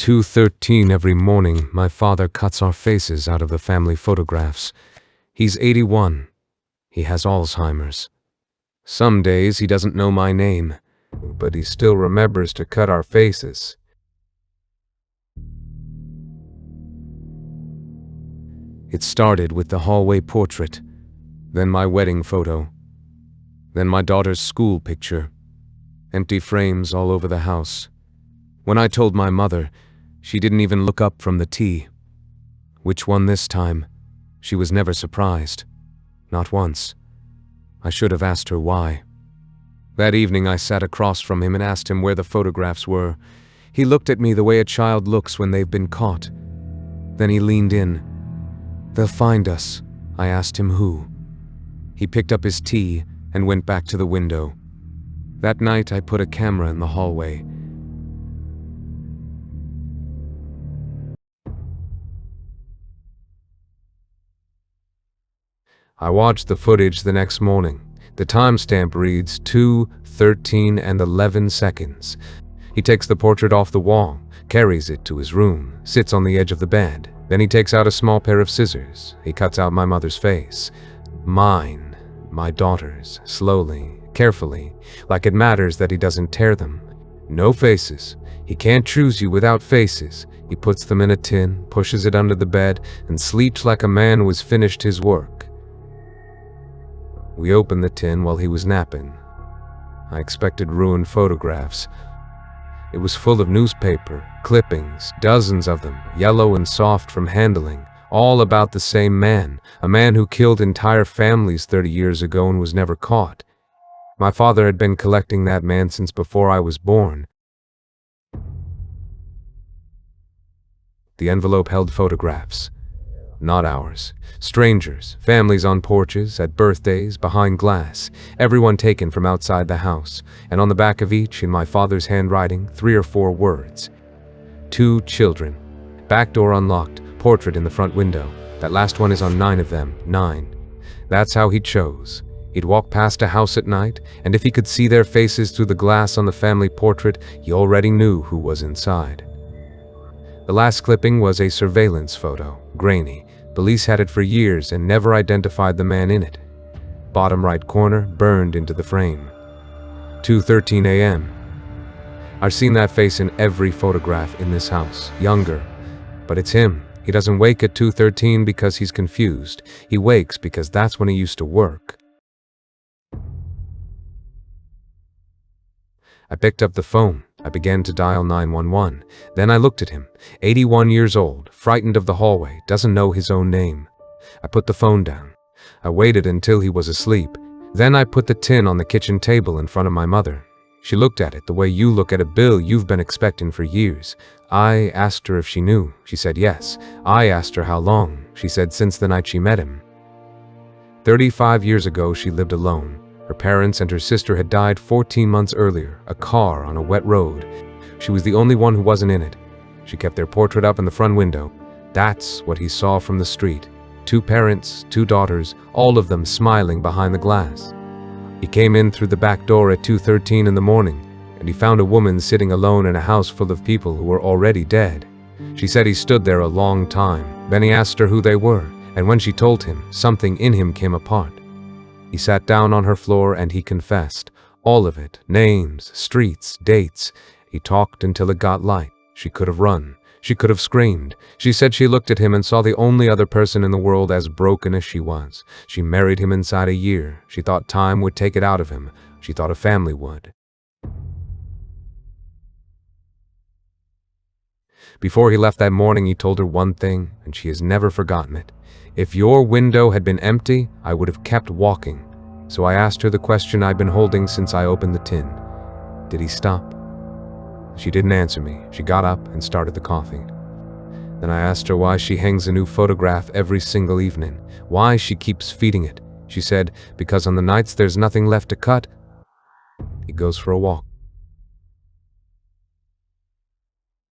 2:13 every morning, my father cuts our faces out of the family photographs. He's 81. He has Alzheimer's. Some days he doesn't know my name, but he still remembers to cut our faces. It started with the hallway portrait, then my wedding photo, then my daughter's school picture, empty frames all over the house. When I told my mother, she didn't even look up from the tea. Which one this time? She was never surprised. Not once. I should have asked her why. That evening I sat across from him and asked him where the photographs were. He looked at me the way a child looks when they've been caught. Then he leaned in. "They'll find us." I asked him who. He picked up his tea and went back to the window. That night I put a camera in the hallway. I watched the footage the next morning. The timestamp reads 2:13 and 11 seconds. He takes the portrait off the wall, carries it to his room, sits on the edge of the bed. Then he takes out a small pair of scissors. He cuts out my mother's face. Mine, my daughter's, slowly, carefully, like it matters that he doesn't tear them. No faces. He can't choose you without faces. He puts them in a tin, pushes it under the bed, and sleeps like a man who has finished his work. We opened the tin while he was napping. I expected ruined photographs. It was full of newspaper, clippings, dozens of them, yellow and soft from handling, all about the same man, a man who killed entire families 30 years ago and was never caught. My father had been collecting that man since before I was born. The envelope held photographs. Not ours. Strangers, families on porches, at birthdays, behind glass, everyone taken from outside the house, and on the back of each, in my father's handwriting, 3 or 4 words. 2 children. Back door unlocked, portrait in the front window. That last one is on 9 of them, 9. That's how he chose. He'd walk past a house at night, and if he could see their faces through the glass on the family portrait, he already knew who was inside. The last clipping was a surveillance photo, grainy. Police had it for years and never identified the man in it. Bottom right corner, burned into the frame. 2:13 a.m. I've seen that face in every photograph in this house, younger. But it's him. He doesn't wake at 2:13 because he's confused. He wakes because that's when he used to work. I picked up the phone. I began to dial 911. Then I looked at him, 81 years old, frightened of the hallway, doesn't know his own name. I put the phone down. I waited until he was asleep. Then I put the tin on the kitchen table in front of my mother. She looked at it the way you look at a bill you've been expecting for years. I asked her if she knew. She said yes. I asked her how long. She said since the night she met him. 35 years ago, she lived alone. Her parents and her sister had died 14 months earlier, a car on a wet road. She was the only one who wasn't in it. She kept their portrait up in the front window. That's what he saw from the street. 2 parents, 2 daughters, all of them smiling behind the glass. He came in through the back door at 2:13 in the morning, and he found a woman sitting alone in a house full of people who were already dead. She said he stood there a long time. Then he asked her who they were, and when she told him, something in him came apart. He sat down on her floor and he confessed. All of it. Names, streets, dates. He talked until it got light. She could have run. She could have screamed. She said she looked at him and saw the only other person in the world as broken as she was. She married him inside a year. She thought time would take it out of him. She thought a family would. Before he left that morning, he told her one thing, and she has never forgotten it. If your window had been empty, I would have kept walking. So I asked her the question I'd been holding since I opened the tin. Did he stop? She didn't answer me. She got up and started the coffee. Then I asked her why she hangs a new photograph every single evening, why she keeps feeding it. She said, because on the nights there's nothing left to cut, he goes for a walk.